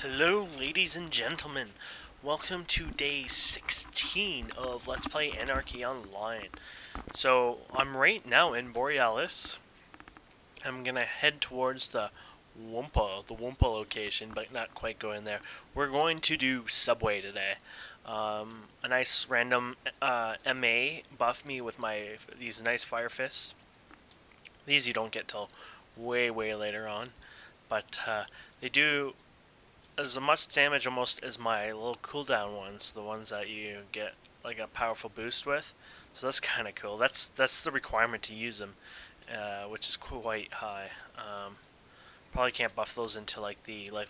Hello, ladies and gentlemen. Welcome to day 16 of Let's Play Anarchy Online. So, I'm right now in Borealis. I'm gonna head towards the Wumpa location, but not quite going there. We're going to do Subway today. A nice random MA buffed me with these nice fire fists. These you don't get till way later on, but they do as much damage almost as my little cooldown ones, the ones that you get like a powerful boost with. So that's kind of cool. That's the requirement to use them, which is quite high. Probably can't buff those into like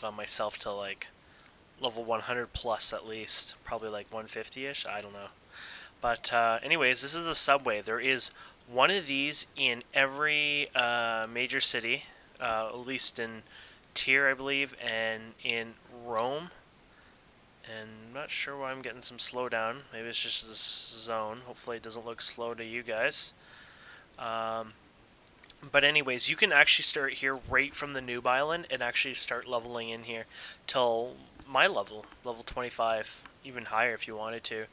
on myself till like level 100 plus at least. Probably like 150ish. I don't know. But anyways, this is the subway. There is one of these in every major city, at least in Tier, I believe, and in Rome. And I'm not sure why I'm getting some slowdown. Maybe it's just this zone. Hopefully it doesn't look slow to you guys. But anyways, you can actually start here right from the noob island and actually start leveling in here till my level 25, even higher if you wanted to.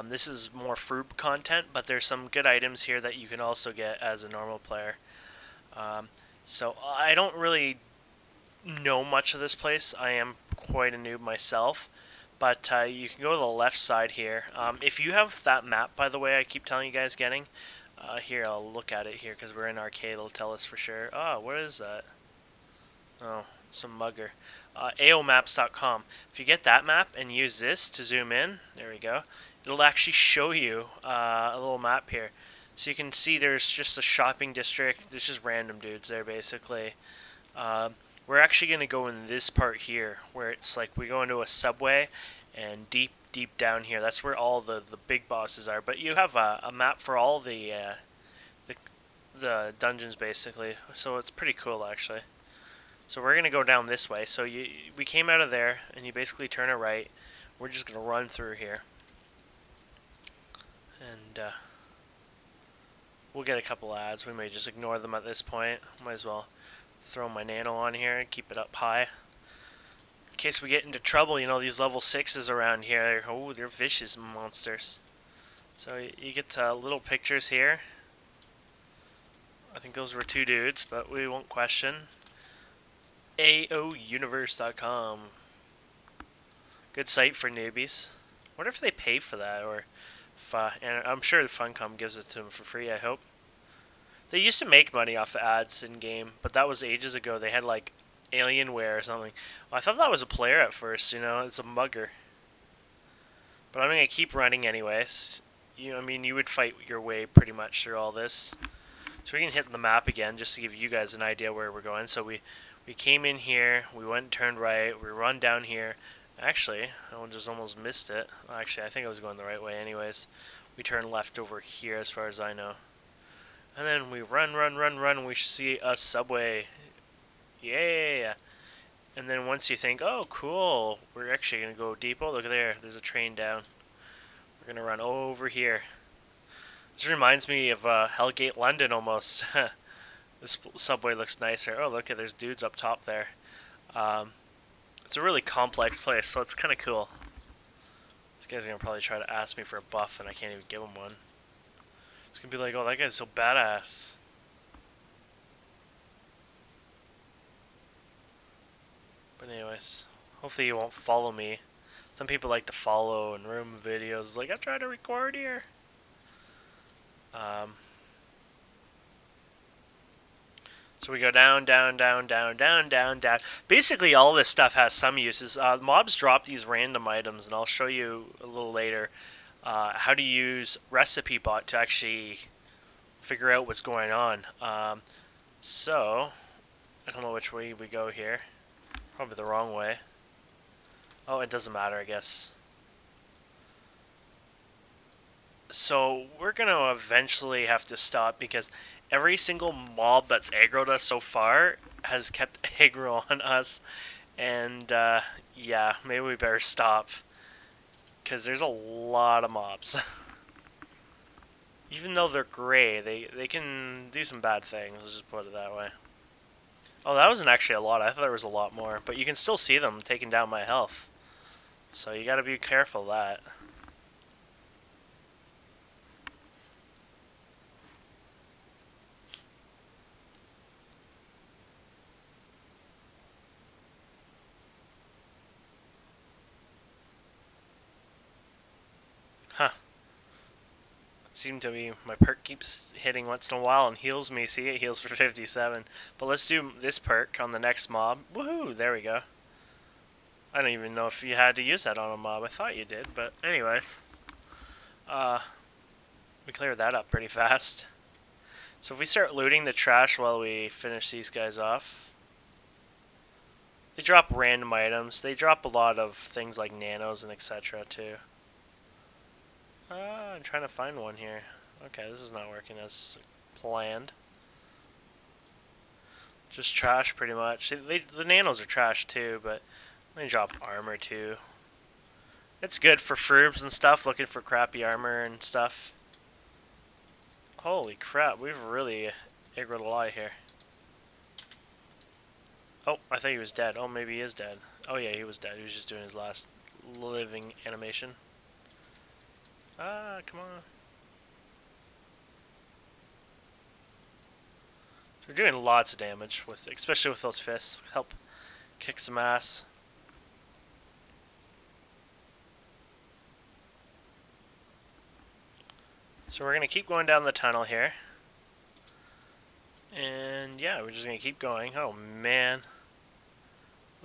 This is more fruit content, but there's some good items here that you can also get as a normal player. So I don't really know much of this place. I am quite a noob myself, but you can go to the left side here. If you have that map, by the way, I keep telling you guys getting, here, I'll look at it here because we're in arcade, it'll tell us for sure. Oh, what is that? Oh, some mugger. AOmaps.com. If you get that map and use this to zoom in, there we go, it'll actually show you a little map here. So you can see there's just a shopping district. There's just random dudes there, basically. We're actually going to go in this part here, where it's like we go into a subway, and deep down here, that's where all the big bosses are. But you have a map for all the dungeons, basically, so it's pretty cool, actually. So we're going to go down this way. So we came out of there, and you basically turn it right. We're just going to run through here. And we'll get a couple ads. We may just ignore them at this point. Might as well throw my nano on here and keep it up high. In case we get into trouble, you know, these level 6s around here, oh, they're vicious monsters. So you get little pictures here. I think those were two dudes, but we won't question. AOuniverse.com. Good site for newbies. Wonder if they pay for that, or if, and I'm sure the Funcom gives it to them for free, I hope. They used to make money off the ads in-game, but that was ages ago. They had, like, Alienware or something. Well, I thought that was a player at first, you know? It's a mugger. But I'm going to keep running anyways. I mean, you would fight your way pretty much through all this. So we can hit the map again just to give you guys an idea where we're going. So we came in here, we went and turned right, we run down here. Actually, I just almost missed it. Actually, I think I was going the right way anyways. We turned left over here as far as I know. And then we run, and we see a subway. Yeah! And then once you think, oh, cool, we're actually going to go deep. Oh, look there, there's a train down. We're going to run over here. This reminds me of Hellgate London almost. This subway looks nicer. Oh, look, there's dudes up top there. It's a really complex place, so it's kind of cool. This guy's going to probably try to ask me for a buff, and I can't even give him one. It's gonna be like, oh, that guy's so badass. But anyways, hopefully you won't follow me. Some people like to follow and ruin videos. Like, I'm trying to record here. So we go down. Basically, all this stuff has some uses. Mobs drop these random items, and I'll show you a little later how to use Recipe Bot to actually figure out what's going on. So, I don't know which way we go here. Probably the wrong way. Oh, it doesn't matter, I guess. So, we're going to eventually have to stop because every single mob that's aggroed us so far has kept aggro on us. And, yeah, maybe we better stop. Because there's a lot of mobs. Even though they're gray, they can do some bad things, let's just put it that way. Oh, that wasn't actually a lot. I thought there was a lot more. But you can still see them taking down my health. So you gotta be careful of that. Huh. Seem to be my perk keeps hitting once in a while and heals me. See, it heals for 57. But let's do this perk on the next mob. Woohoo! There we go. I don't even know if you had to use that on a mob. I thought you did, but anyways. We cleared that up pretty fast. So if we start looting the trash while we finish these guys off. They drop random items. They drop a lot of things like nanos and etc. too. I'm trying to find one here. Okay, this is not working as planned. Just trash pretty much. The nanos are trash too, but they drop armor too. It's good for frubes and stuff, looking for crappy armor and stuff. Holy crap, we've really aggroed a lot here. Oh, I thought he was dead. Oh, maybe he is dead. Oh yeah, he was dead. He was just doing his last living animation. Ah, come on. So we're doing lots of damage, especially with those fists. Help kick some ass. So we're going to keep going down the tunnel here. And yeah, we're just going to keep going. Oh man.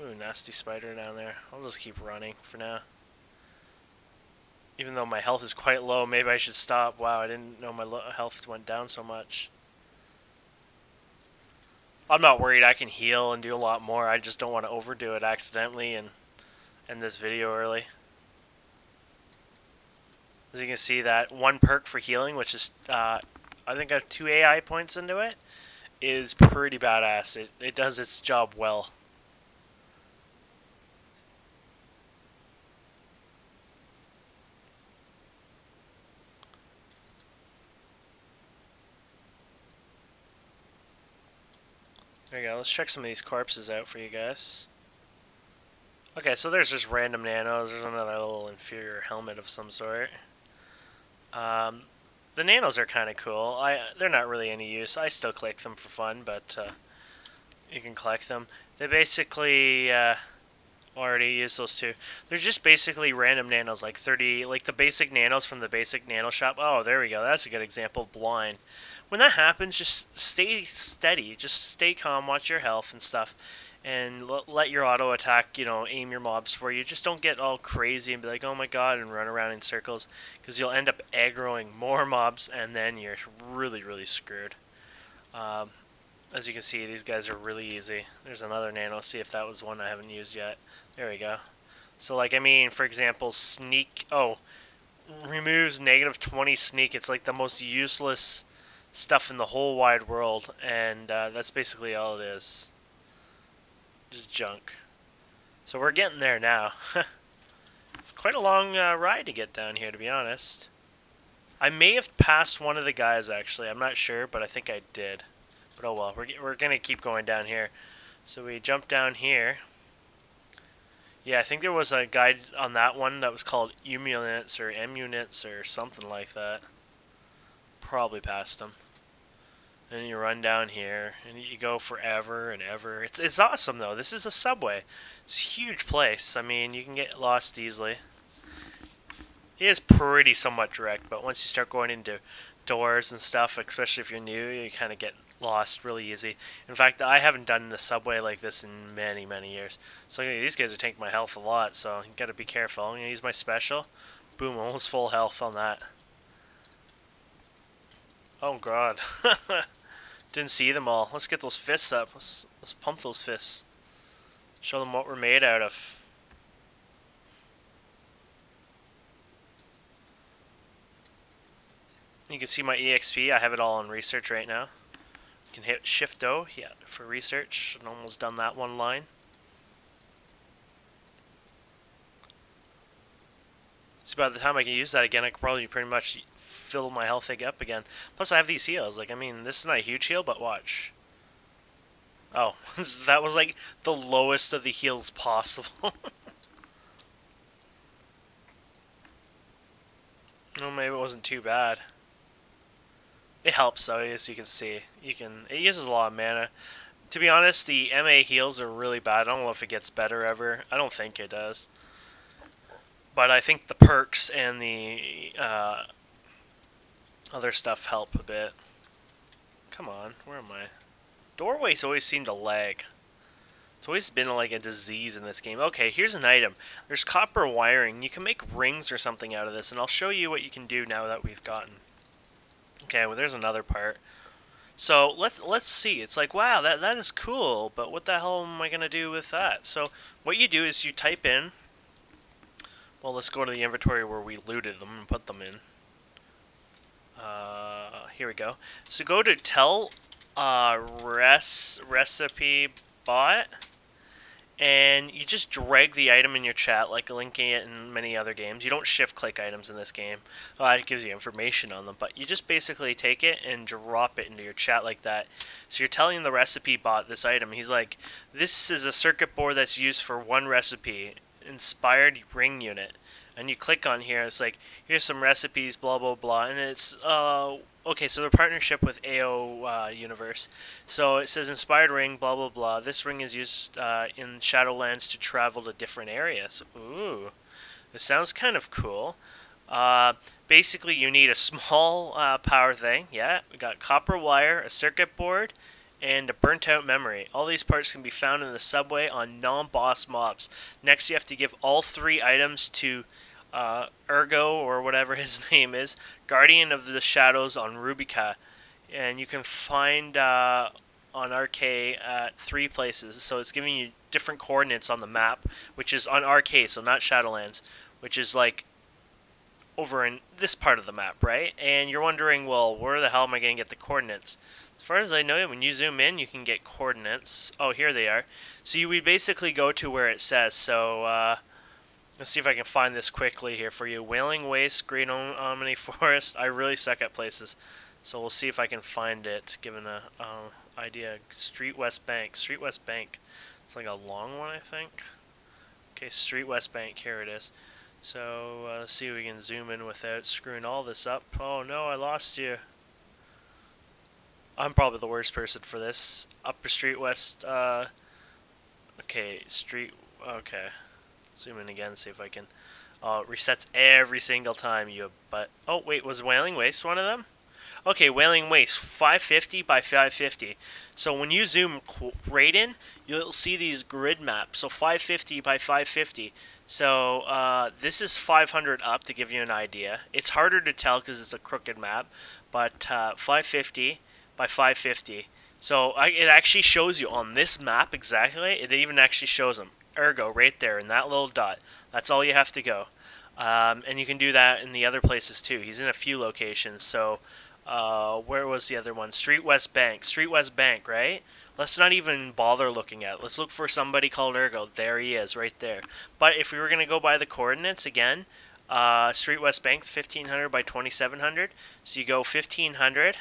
Ooh, nasty spider down there. I'll just keep running for now. Even though my health is quite low, maybe I should stop. Wow, I didn't know my health went down so much. I'm not worried, I can heal and do a lot more. I just don't want to overdo it accidentally and end this video early. As you can see, that one perk for healing, which is, I think I have 2 AI points into it, is pretty badass. It does its job well. There you go. Let's check some of these corpses out for you guys. Okay, so there's just random nanos. There's another little inferior helmet of some sort. The nanos are kind of cool. They're not really any use. I still collect them for fun, but you can collect them. They basically already use those two. They're just basically random nanos, like 30, like the basic nanos from the basic nano shop. Oh, there we go. That's a good example of blind. When that happens, just stay steady. Just stay calm, watch your health and stuff, and let your auto attack, you know, aim your mobs for you. Just don't get all crazy and be like, oh my god, and run around in circles, because you'll end up aggroing more mobs, and then you're really, really screwed. As you can see, these guys are really easy. There's another nano. See if that was one I haven't used yet. There we go. So, like, I mean, for example, sneak. Oh, removes -20 sneak. It's like the most useless stuff in the whole wide world, and that's basically all it is. Just junk. So we're getting there now. It's quite a long ride to get down here, to be honest. I may have passed one of the guys, actually. I'm not sure, but I think I did. But oh well, we're going to keep going down here. So we jump down here. Yeah, I think there was a guide on that one that was called Emunits or Emunits or something like that. Probably passed them. And you run down here, and you go forever and ever. It's awesome, though. This is a subway. It's a huge place. I mean, you can get lost easily. It is pretty somewhat direct, but once you start going into doors and stuff, especially if you're new, you kind of get lost really easy. In fact, I haven't done the subway like this in many, many years. So these guys are taking my health a lot, so you got to be careful. I'm going to use my special. Boom, almost full health on that. Oh god. Didn't see them all. Let's get those fists up. Let's pump those fists. Show them what we're made out of. You can see my EXP. I have it all on research right now. You can hit Shift O, yeah, for research. I'm almost done that one line. So by the time I can use that again, I could probably pretty much fill my health thing up again. Plus I have these heals. Like, I mean, this is not a huge heal, but watch. Oh, that was like the lowest of the heals possible. Oh, maybe it wasn't too bad. It helps though, as you can see. It uses a lot of mana. To be honest, the MA heals are really bad. I don't know if it gets better ever. I don't think it does. But I think the perks and the other stuff help a bit. Come on, where am I? Doorways always seem to lag. It's always been like a disease in this game. Okay, here's an item. There's copper wiring. You can make rings or something out of this, and I'll show you what you can do now that we've gotten. Okay, well there's another part. So let's see. It's like, wow, that is cool, but what the hell am I gonna do with that? So what you do is you type in. Well, let's go to the inventory where we looted them and put them in. Here we go. So go to tell recipe bot, and you just drag the item in your chat, like linking it in many other games. You don't shift click items in this game. It gives you information on them, but you just basically take it and drop it into your chat like that. So you're telling the recipe bot this item. He's like, this is a circuit board that's used for one recipe, inspired ring unit. And you click on here, it's like, here's some recipes, blah, blah, blah. And it's, okay, so the partnership with AO Universe. So it says inspired ring, blah, blah, blah. This ring is used in Shadowlands to travel to different areas. Ooh, this sounds kind of cool. Basically, you need a small power thing. Yeah, we got copper wire, a circuit board, and a burnt out memory. All these parts can be found in the subway on non-boss mobs. Next, you have to give all 3 items to Ergo, or whatever his name is, Guardian of the Shadows on Rubica. And you can find Anarchy at 3 places. So it's giving you different coordinates on the map, which is on Arcade, so not Shadowlands, which is like over in this part of the map, right? And you're wondering, well, where the hell am I going to get the coordinates? As far as I know, when you zoom in, you can get coordinates. Oh, here they are. So you would basically go to where it says. So let's see if I can find this quickly here for you. Wailing Waste, Green Omni Forest. I really suck at places, so we'll see if I can find it. Given a idea, Street West Bank. Street West Bank. It's like a long one, I think. Okay, Street West Bank. Here it is. So let's see if we can zoom in without screwing all this up. Oh no, I lost you. I'm probably the worst person for this. Upper Street West, okay, okay. Zoom in again, see if I can, it resets every single time oh wait, was Wailing Waste one of them? Okay, Wailing Waste, 550 by 550. So when you zoom right in, you'll see these grid maps, so 550 by 550. So this is 500 up to give you an idea. It's harder to tell because it's a crooked map, but 550 by 550. So it actually shows you on this map exactly. It even actually shows them. Ergo right there in that little dot. That's all you have to go. And you can do that in the other places too. He's in a few locations. So where was the other one? Street West Bank. Street West Bank, right? Let's not even bother looking at it. Let's look for somebody called Ergo. There he is right there. But if we were going to go by the coordinates again, Street West Bank's 1500 by 2700. So you go 1500.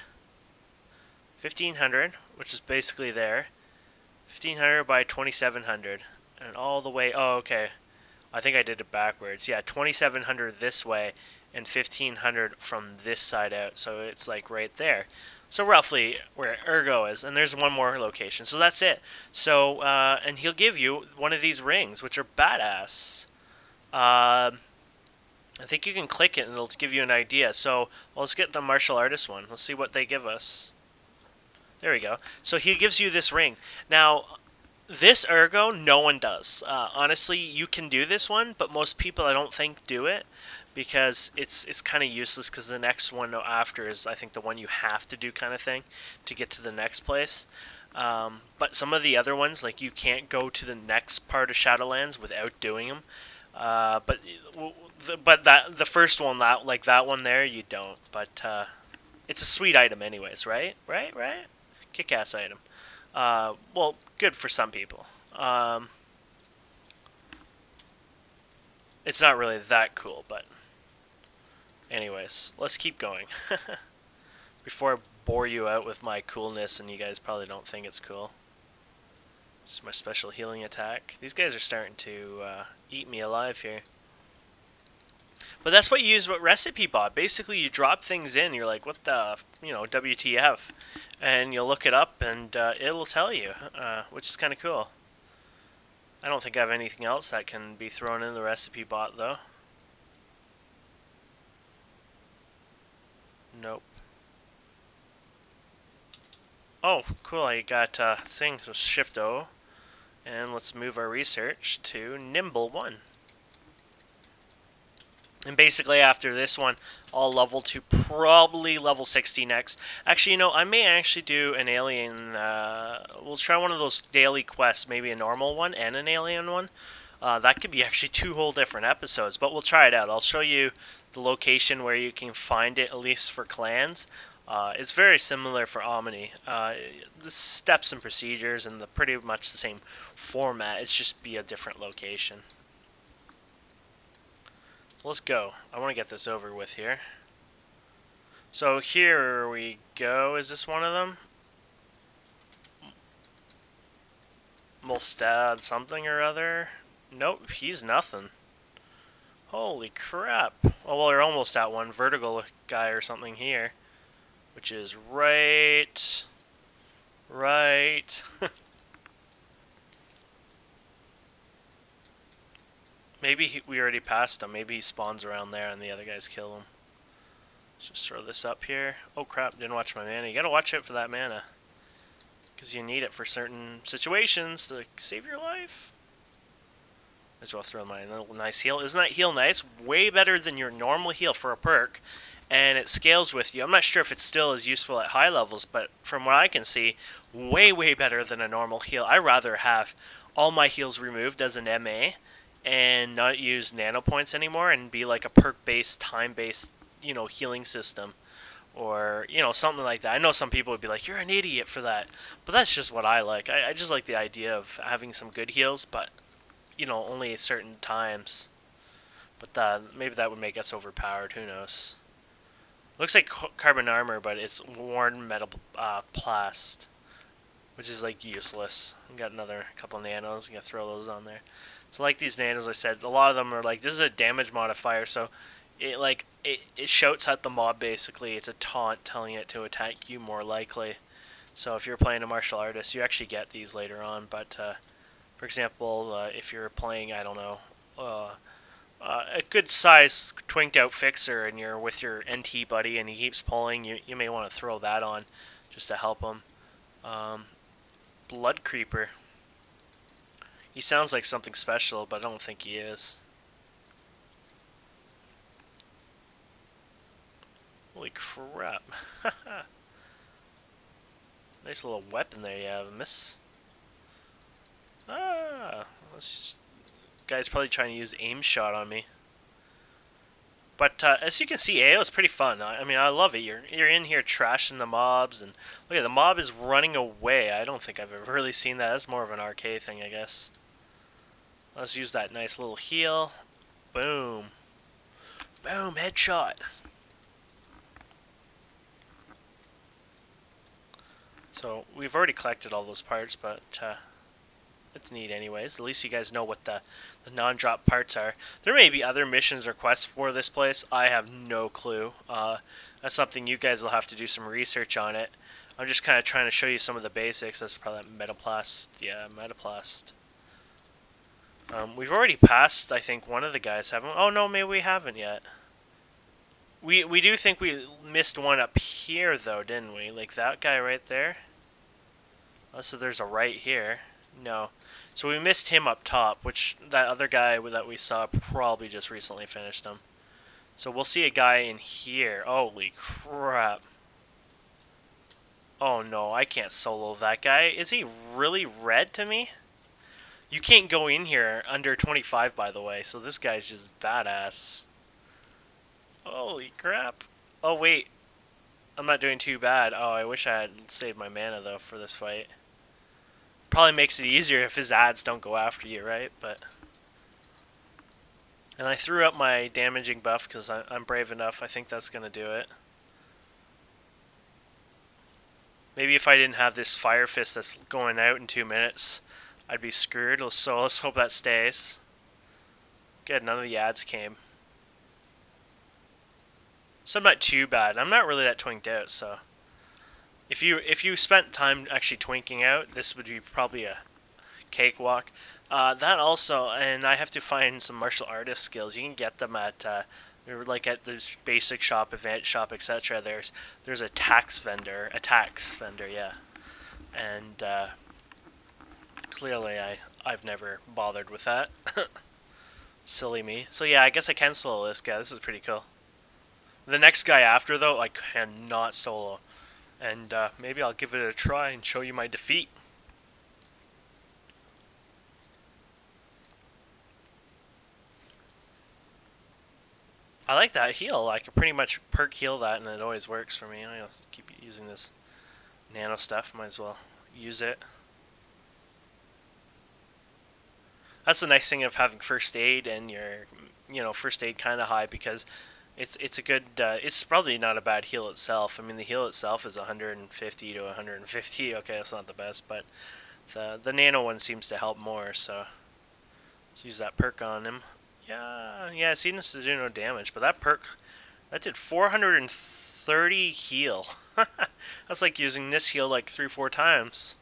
1500, which is basically there, 1500 by 2700, and all the way, oh okay, I think I did it backwards, yeah, 2700 this way, and 1500 from this side out, so it's like right there, so roughly where Ergo is, and there's one more location, so that's it. So, and he'll give you one of these rings, which are badass. I think you can click it and it'll give you an idea, so well, let's get the martial artist one, let's see what they give us. There we go. So he gives you this ring. Now, this Ergo, no one does. Honestly, you can do this one, but most people I don't think do it because it's kind of useless because the next one after is, I think, the one you have to do kind of thing to get to the next place. But some of the other ones, like you can't go to the next part of Shadowlands without doing them. But the first one, that one there, you don't. But it's a sweet item anyways, right? Right? Kick-ass item. Well, good for some people. It's not really that cool, but anyways, let's keep going. Before I bore you out with my coolness and you guys probably don't think it's cool. This is my special healing attack. These guys are starting to eat me alive here. But that's what you use with Recipe Bot. Basically, you drop things in. You're like, what the, WTF? And you'll look it up, and it'll tell you, which is kind of cool. I don't think I have anything else that can be thrown in the Recipe Bot, though. Nope. Oh, cool. I got thing. So Shift O. And let's move our research to Nimble 1. And basically after this one, I'll level to probably level 60 next. Actually, I may actually do an alien, we'll try one of those daily quests, maybe a normal one and an alien one. That could be actually 2 whole different episodes, but we'll try it out. I'll show you the location where you can find it, at least for clans. It's very similar for Omni. The steps and procedures and pretty much the same format. It's just be a different location. So let's go. I want to get this over with here. So here we go. Is this one of them? Molstad something or other? Nope, he's nothing. Holy crap. Oh, well, we're almost at one. Vertical guy or something here. Which is right. Maybe we already passed him. Maybe he spawns around there and the other guys kill him. Let's just throw this up here. Oh crap, didn't watch my mana. You gotta watch out for that mana. Because you need it for certain situations to save your life. Might as well throw my little nice heal. Isn't that heal nice? Way better than your normal heal for a perk. And it scales with you. I'm not sure if it's still as useful at high levels, but from what I can see, way better than a normal heal. I'd rather have all my heals removed as an MA and not use nano points anymore and be like a perk-based, time-based, healing system. Or, something like that. I know some people would be like, you're an idiot for that. But that's just what I like. I just like the idea of having some good heals, but, only at certain times. But maybe that would make us overpowered. Who knows? Looks like carbon armor, but it's worn metal plast, which is like useless. We got another couple of nanos. I'm gonna throw those on there. So like these nanos, I said, a lot of them are like, this is a damage modifier, so it shouts at the mob basically. It's a taunt telling it to attack you more likely. So if you're playing a martial artist, you actually get these later on. But for example, if you're playing, I don't know, a good size twinked out fixer and you're with your NT buddy and he keeps pulling, you may want to throw that on just to help him. Blood Creeper. He sounds like something special, but I don't think he is. Holy crap. Nice little weapon there you have, miss. This guy's probably trying to use aim shot on me. But as you can see, AO is pretty fun. I mean, I love it. You're in here trashing the mobs, and look at the mob is running away. I don't think I've ever really seen that. That's more of an arcade thing, I guess. Let's use that nice little heal. Boom. Boom, headshot. So we've already collected all those parts, but it's neat anyways. At least you guys know what the non-drop parts are. There may be other missions or quests for this place. I have no clue. That's something you guys will have to do some research on it. I'm just kind of trying to show you some of the basics. That's probably Metaplast. Yeah, Metaplast. We've already passed, I think, one of the guys, haven't we? Oh, no, maybe we haven't yet. We do think we missed one up here, though, didn't we? Like that guy right there? Unless there's a right here. No. So we missed him up top, which that other guy that we saw probably just recently finished him. So we'll see a guy in here. Holy crap. Oh no, I can't solo that guy. Is he really red to me? You can't go in here under 25, by the way, so this guy's just badass. Holy crap. Oh wait, I'm not doing too bad. Oh, I wish I had saved my mana though for this fight. Probably makes it easier if his ads don't go after you, right? And I threw up my damaging buff because I'm brave enough. I think that's going to do it. Maybe if I didn't have this fire fist that's going out in 2 minutes, I'd be screwed. So let's hope that stays. Good, none of the ads came. So I'm not too bad. I'm not really that twinked out, so if you spent time actually twinking out, this would be probably a cakewalk. That also, and I have to find some martial artist skills. You can get them at like at the basic shop, event shop, etc. There's a tax vendor, yeah, and clearly I've never bothered with that. Silly me. So yeah, I guess I can solo this guy. This is pretty cool. The next guy after, though, I cannot solo. And maybe I'll give it a try and show you my defeat. I like that heal. I can pretty much perk heal that, and it always works for me. I'll keep using this nano stuff. Might as well use it. That's the nice thing of having first aid and your, first aid kind of high, because it's a good, it's probably not a bad heal itself. I mean, the heal itself is 150 to 150. Okay, that's not the best, but the nano one seems to help more, so let's use that perk on him. Yeah, it seems to do no damage, but that perk, that did 430 heal. That's like using this heal like 3-4 times.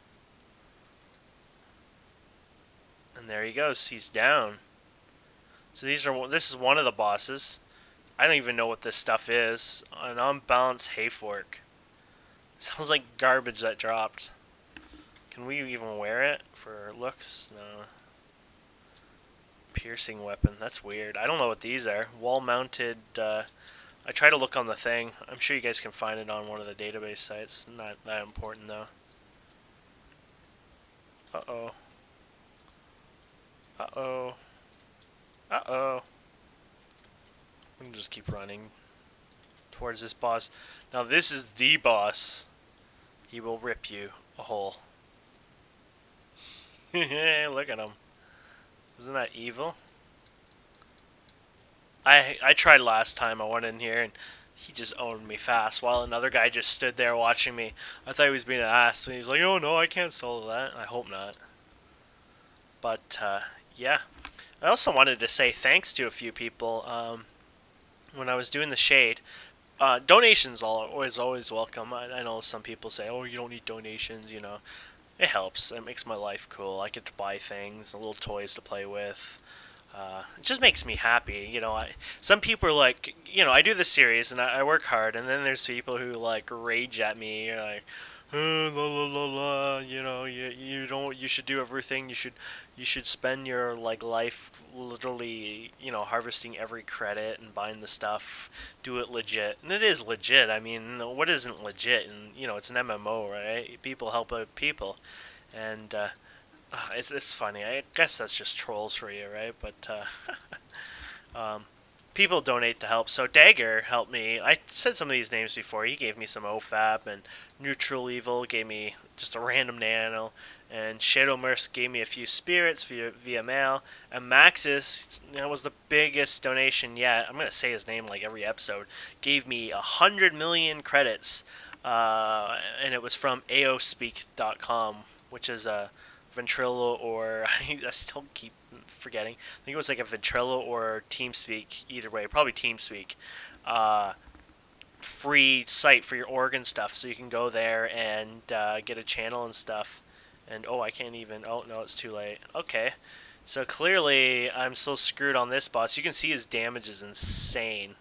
And there he goes, he's down. So this is one of the bosses. I don't even know what this stuff is. An unbalanced hayfork. Sounds like garbage that dropped. Can we even wear it for looks? No. Piercing weapon. That's weird. I don't know what these are. Wall-mounted. I try to look on the thing. I'm sure you guys can find it on one of the database sites. Not that important though. Uh-oh. Uh-oh. Uh-oh. I'm gonna just keep running towards this boss. Now this is the boss. He will rip you a hole. Look at him. Isn't that evil? I tried last time. I went in here and he just owned me fast while another guy just stood there watching me. I thought he was being an ass, and he's like, oh no, I can't solo that. I hope not. But yeah. I also wanted to say thanks to a few people. When I was doing the shade, donations always welcome. I know some people say, oh, you don't need donations, It helps. It makes my life cool. I get to buy things, little toys to play with. It just makes me happy, some people are like, I do this series and I work hard, and then there's people who like rage at me. You're like, la la la la, you should do everything. You should spend your life literally, harvesting every credit and buying the stuff. Do it legit, and it is legit. I mean, what isn't legit? And it's an MMO, right? People help out people, and it's funny. I guess that's just trolls for you, right? But people donate to help. So Dagger helped me. I said some of these names before. He gave me some OFAP, and Neutral Evil gave me just a random nano, and Shadowmerce gave me a few spirits via mail, and Maxis, was the biggest donation yet. I'm gonna say his name like every episode. Gave me 100 million credits, and it was from aospeak.com, which is a Ventrilo, or I still keep forgetting. I think it was like a Ventrilo or TeamSpeak. Either way, probably TeamSpeak. Free site for your organ stuff, so you can go there and get a channel and stuff. And oh, I can't even. Oh no, it's too late. Okay, so clearly I'm so screwed on this boss. You can see his damage is insane.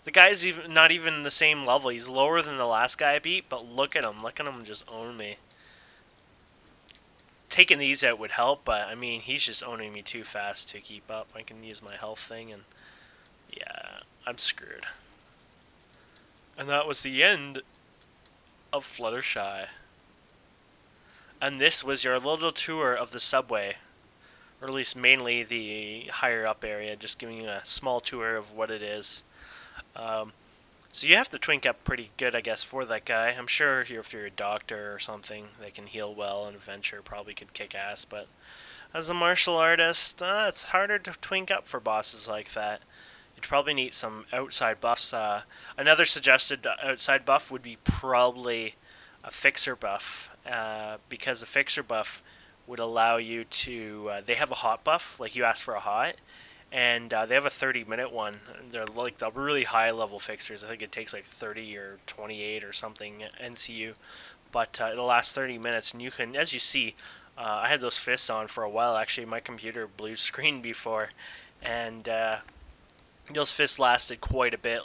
The guy's not even the same level. He's lower than the last guy I beat, but look at him. Look at him just own me. Taking these out would help, but I mean, he's just owning me too fast to keep up. I can use my health thing, and yeah, I'm screwed. And that was the end of Fluttershy. And this was your little tour of the subway, or at least mainly the higher up area, just giving you a small tour of what it is. So you have to twink up pretty good, I guess, for that guy. I'm sure if you're a doctor or something, they can heal well, and Adventure probably could kick ass, but as a martial artist, it's harder to twink up for bosses like that. You'd probably need some outside buffs. Another suggested outside buff would be probably a fixer buff, because a fixer buff would allow you to, they have a hot buff, like you ask for a hot, and they have a 30-minute one. They're like the really high level fixers. I think it takes like 30 or 28 or something NCU, but it'll last 30 minutes, and you can, as you see, I had those fists on for a while. Actually, my computer blue screen before, and those fists lasted quite a bit.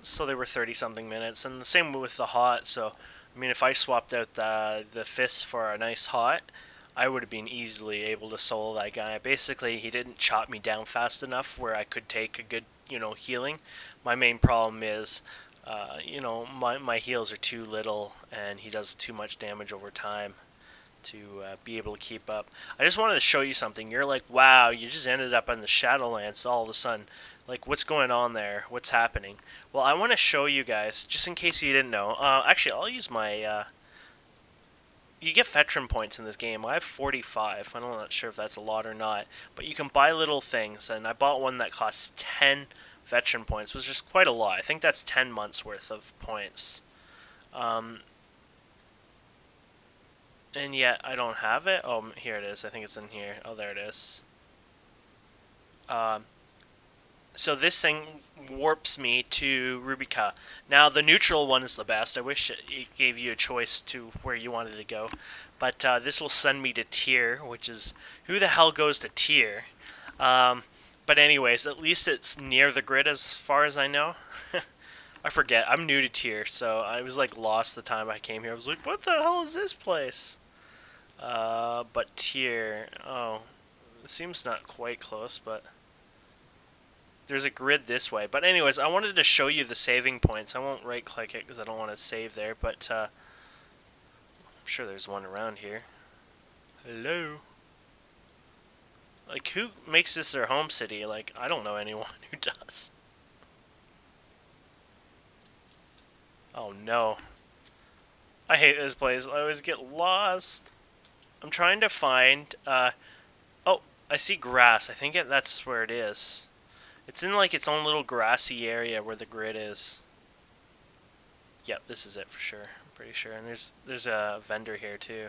So they were 30-something minutes, and the same with the hot. So, I mean, if I swapped out the fists for a nice hot, I would have been easily able to solo that guy. Basically, he didn't chop me down fast enough where I could take a good, healing. My main problem is, my heals are too little, and he does too much damage over time to be able to keep up. I just wanted to show you something. You're like, wow, you just ended up on the Shadowlands all of a sudden. Like, what's going on there? What's happening? Well, I want to show you guys, just in case you didn't know. Actually, I'll use my... you get veteran points in this game. I have 45. I'm not sure if that's a lot or not. But you can buy little things, and I bought one that costs 10 veteran points, which is quite a lot. I think that's 10 months worth of points. And yet, I don't have it. Oh, here it is. I think it's in here. Oh, there it is. So this thing warps me to Rubica. Now, the neutral one is the best. I wish it gave you a choice to where you wanted to go. But this will send me to Tier, which is... Who the hell goes to Tier? But anyways, at least it's near the grid as far as I know. I forget. I'm new to Tier, so I was like lost the time I came here. I was like, what the hell is this place? But Tier... Oh, it seems not quite close, but... There's a grid this way. But anyways, I wanted to show you the saving points. I won't right-click it because I don't want to save there, but I'm sure there's one around here. Hello? Like, who makes this their home city? Like, I don't know anyone who does. Oh, no. I hate this place. I always get lost. I'm trying to find... oh, I see grass. I think that's where it is. It's in like its own little grassy area where the grid is. Yep, this is it for sure. I'm pretty sure. And there's a vendor here too.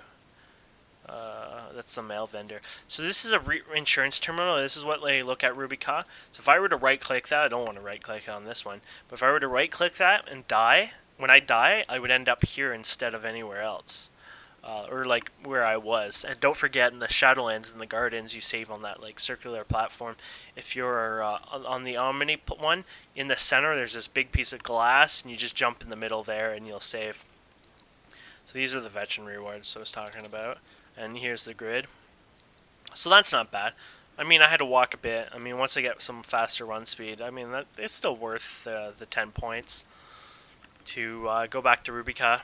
That's the mail vendor. So this is a insurance terminal. This is what they look at Rubica. So if I were to right-click that, I don't want to right-click on this one. But if I were to right-click that and die, when I die, I would end up here instead of anywhere else. Or like where I was. And don't forget, in the Shadowlands and the Gardens, you save on that like circular platform. If you're on the Omni one, in the center there's this big piece of glass, and you just jump in the middle there and you'll save. So these are the veteran rewards I was talking about. And here's the grid. So that's not bad. I mean, I had to walk a bit. I mean, once I get some faster run speed, I mean, it's still worth the 10 points to go back to Rubica.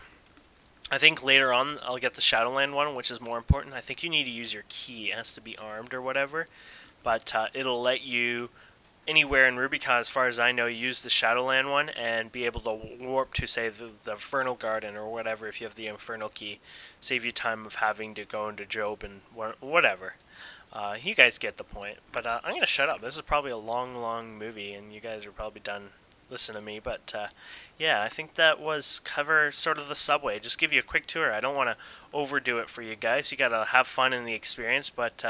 I think later on I'll get the Shadowland one, which is more important. I think you need to use your key. It has to be armed or whatever. But it'll let you, anywhere in Rubica, as far as I know, use the Shadowland one and be able to warp to, say, the Infernal Garden or whatever if you have the Infernal key. Save you time of having to go into Job and whatever. You guys get the point. But I'm going to shut up. This is probably a long, long movie, and you guys are probably done listen to me, but yeah, I think that was cover sort of the subway. Just give you a quick tour. I don't want to overdo it for you guys. You gotta have fun in the experience, but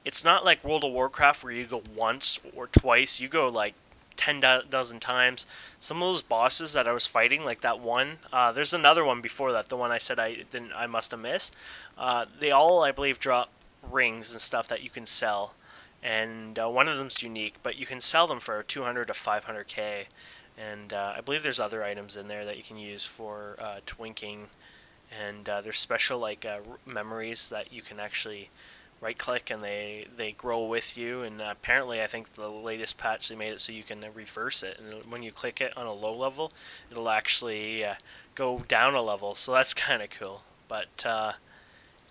it's not like World of Warcraft where you go once or twice. You go like 10 dozen times. Some of those bosses that I was fighting, like that one, there's another one before that, the one I said I must have missed. They all, I believe, drop rings and stuff that you can sell. And one of them's unique, but you can sell them for 200 to 500k. And I believe there's other items in there that you can use for twinking. And there's special like memories that you can actually right-click and they grow with you. And apparently, I think the latest patch they made it so you can reverse it. And when you click it on a low level, it'll actually go down a level. So that's kind of cool. But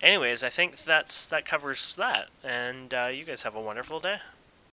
anyways, I think that covers that, and you guys have a wonderful day.